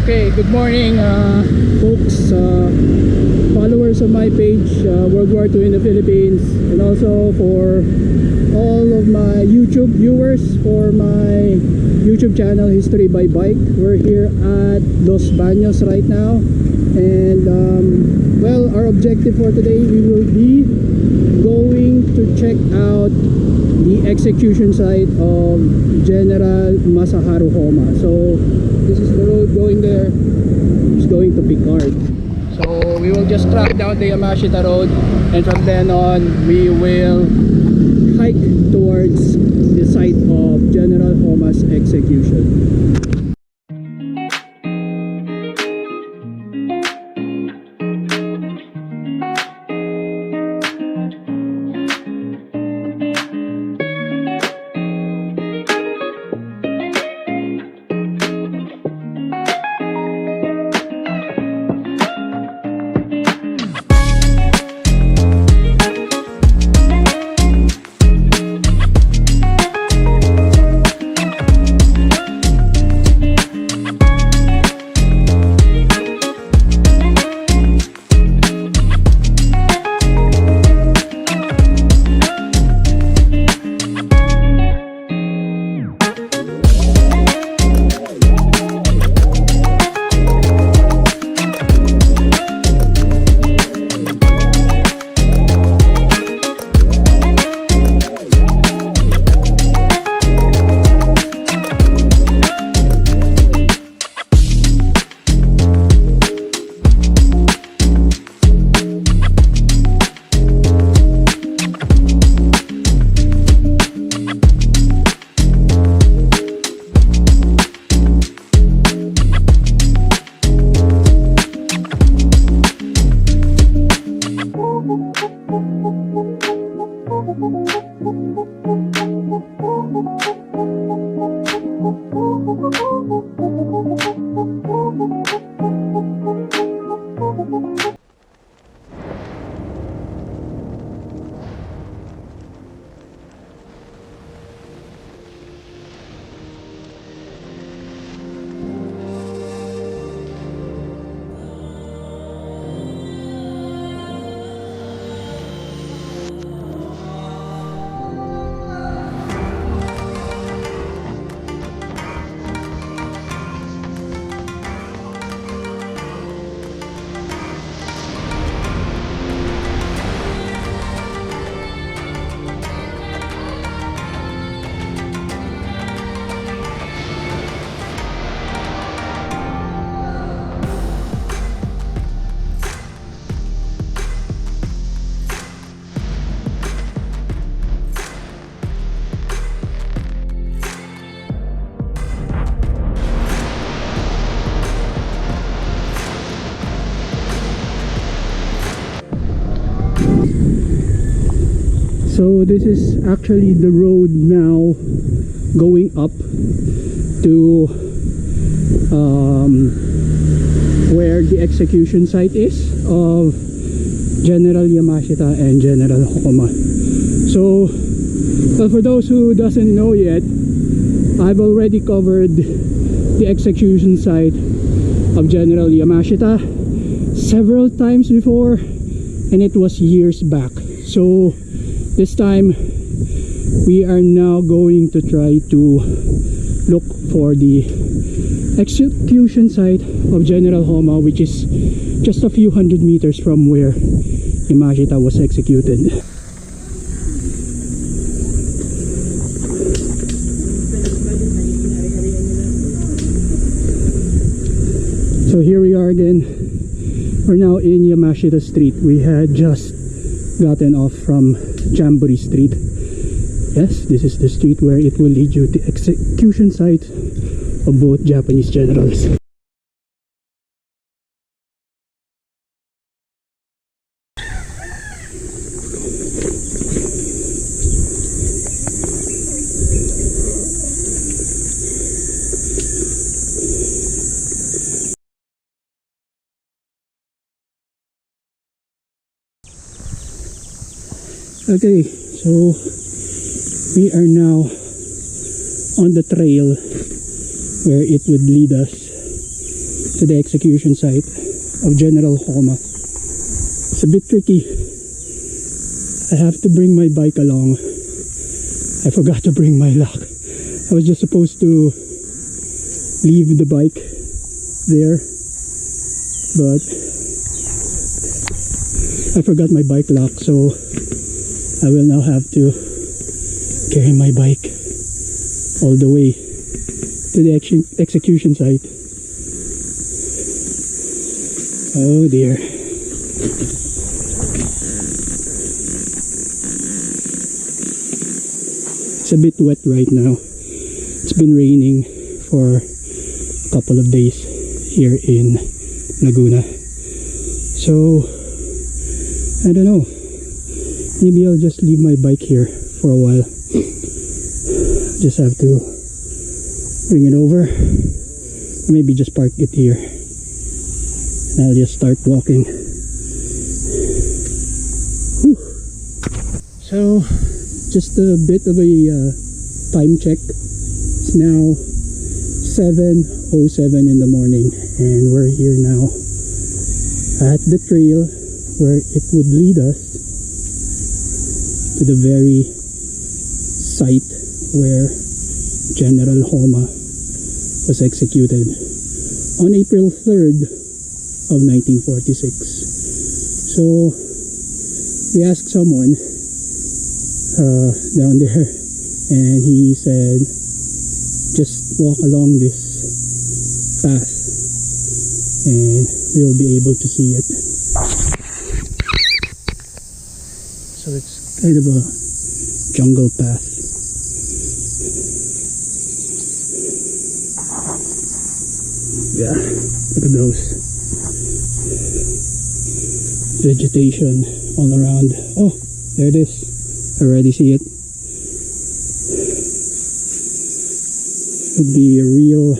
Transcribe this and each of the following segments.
Okay, good morning folks, followers of my page, World War II in the Philippines, and also for all of my YouTube viewers for my YouTube channel History by Bike. We're here at Los Baños right now, and well, our objective for today, we will be going to check out the execution site of General Masaharu Homma. So this is the road going there. It's going to Picard. So we will just track down the Yamashita road, and from then on we will hike towards the site of General Homma's execution. So this is actually the road now going up to where the execution site is of General Yamashita and General Homma. So well, for those who doesn't know yet, I've already covered the execution site of General Yamashita several times before, and it was years back. So this time we are now going to try to look for the execution site of General Homma, which is just a few hundred meters from where Yamashita was executed. So here we are again. We're now in Yamashita Street. We had just gotten off from Jamboree Street. Yes, this is the street where it will lead you to the execution site of both Japanese generals. Okay, so we are now on the trail where it would lead us to the execution site of General Homma. It's a bit tricky. I have to bring my bike along. I forgot to bring my lock. I was just supposed to leave the bike there, but I forgot my bike lock, so I will now have to carry my bike all the way to the execution site. Oh dear. It's a bit wet right now. It's been raining for a couple of days here in Laguna. So, I don't know. Maybe I'll just leave my bike here for a while. Just have to bring it over. Or maybe just park it here. And I'll just start walking. Whew. So, just a bit of a time check. It's now 7:07 in the morning, and we're here now at the trail where it would lead us to the very site where General Homma was executed on April 3rd of 1946. So we asked someone down there, and he said just walk along this path and you'll be able to see it. So it's kind of a jungle path. Yeah, look at those. Vegetation all around. Oh, there it is. I already see it. It would be a real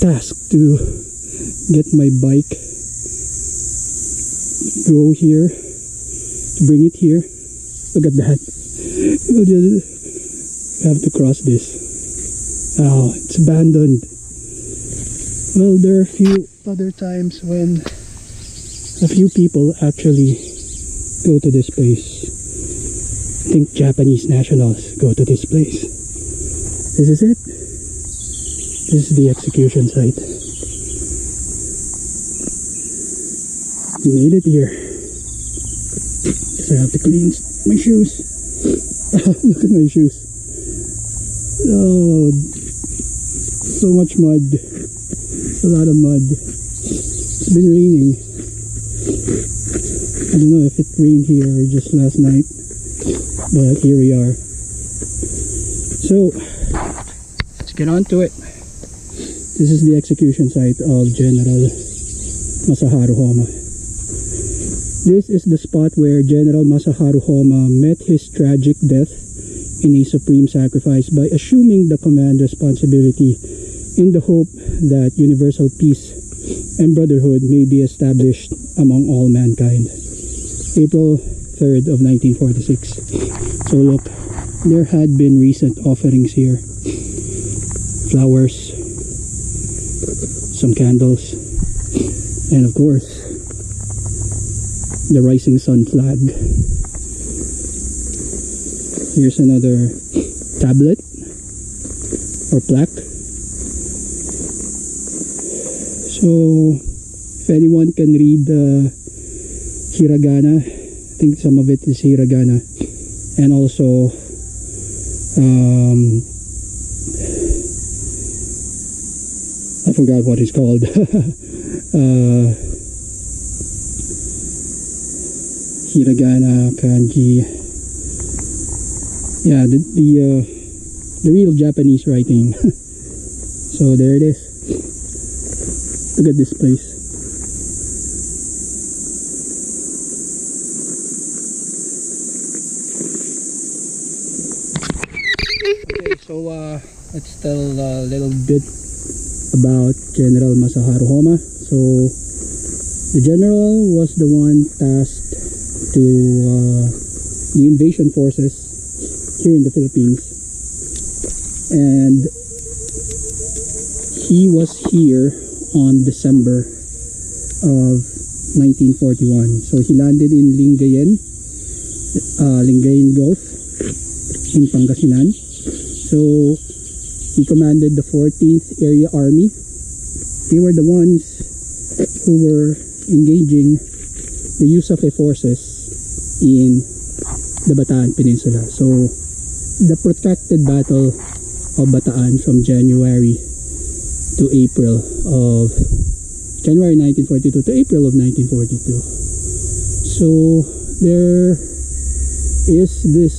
task to get my bike, go here, to bring it here. Look at that. We'll just have to cross this. Oh, it's abandoned. Well, there are a few other times when a few people actually go to this place. I think Japanese nationals go to this place. This is it. This is the execution site. We made it here. Guess I have to clean my shoes. Look at my shoes. Oh, so much mud. It's a lot of mud. It's been raining. I don't know if it rained here or just last night, but here we are. So let's get on to it. This is the execution site of General Masaharu Homma. This is the spot where General Masaharu Homma met his tragic death in a supreme sacrifice by assuming the command responsibility in the hope that universal peace and brotherhood may be established among all mankind. April 3rd of 1946. So look, there had been recent offerings here. Flowers, some candles, and of course the rising sun flag. Here's another tablet or plaque. So if anyone can read hiragana, I think some of it is hiragana, and also I forgot what it's called. Hiragana, kanji. Yeah, the real Japanese writing. So there it is. Look at this place. Okay, so let's tell a little bit about General Masaharu Homma. So the general was the one tasked to the invasion forces here in the Philippines, and he was here on December of 1941. So he landed in Lingayen Gulf in Pangasinan. So he commanded the 14th Area Army. They were the ones who were engaging the Yusuf forces in the Bataan Peninsula. So the protracted battle of Bataan from January 1942 to April of 1942. So there is this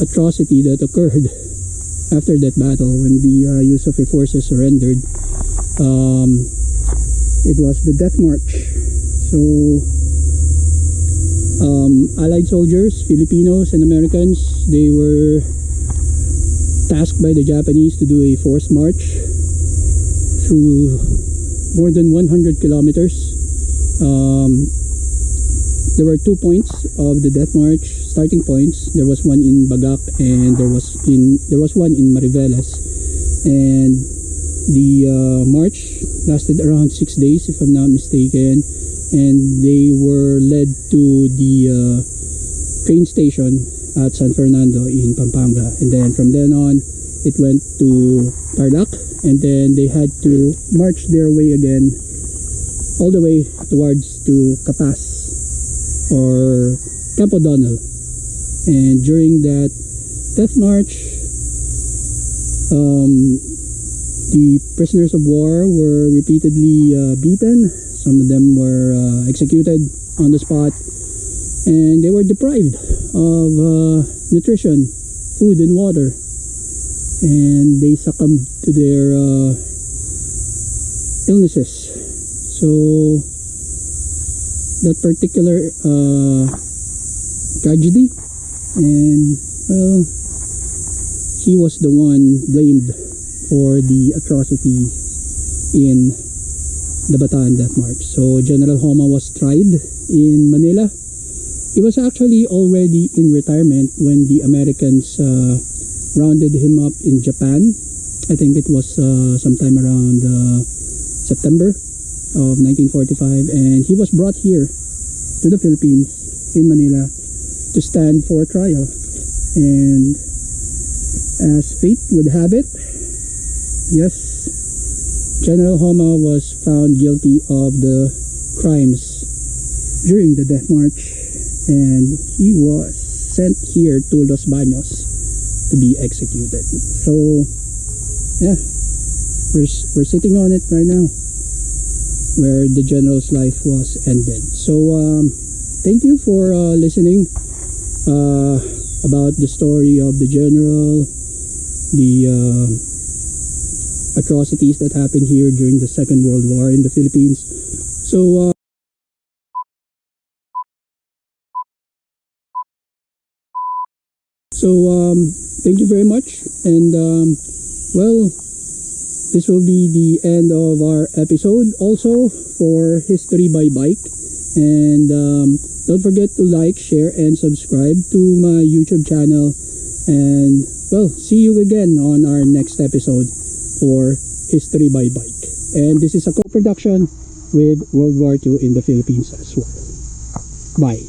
atrocity that occurred after that battle when the Yusuf forces surrendered. It was the Death March. So Allied soldiers, Filipinos and Americans, they were tasked by the Japanese to do a forced march through more than 100 kilometers. There were 2 points of the Death March, starting points. There was one in Bagak and there was one in Mariveles. And the march lasted around 6 days, if I'm not mistaken. And they were led to the train station at San Fernando in Pampanga. And then from then on, it went to Tarlac. And then they had to march their way again all the way towards to Capas or Camp O'Donnell. And during that death march, the prisoners of war were repeatedly beaten. Some of them were executed on the spot, and they were deprived of nutrition, food and water, and they succumbed to their illnesses. So that particular tragedy, and well, he was the one blamed for the atrocity in the Bataan Death March. So General Homma was tried in Manila. He was actually already in retirement when the Americans rounded him up in Japan. I think it was sometime around September of 1945, and he was brought here to the Philippines in Manila to stand for trial. And as fate would have it, yes, General Homma was found guilty of the crimes during the death march, and he was sent here to Los Baños to be executed. So yeah, we're sitting on it right now, where the general's life was ended. So thank you for listening about the story of the general, the atrocities that happened here during the Second World War in the Philippines. So thank you very much, and well, this will be the end of our episode also for History by Bike. And don't forget to like, share and subscribe to my YouTube channel, and well, see you again on our next episode for History by Bike. And this is a co-production with World War II in the Philippines as well. Bye.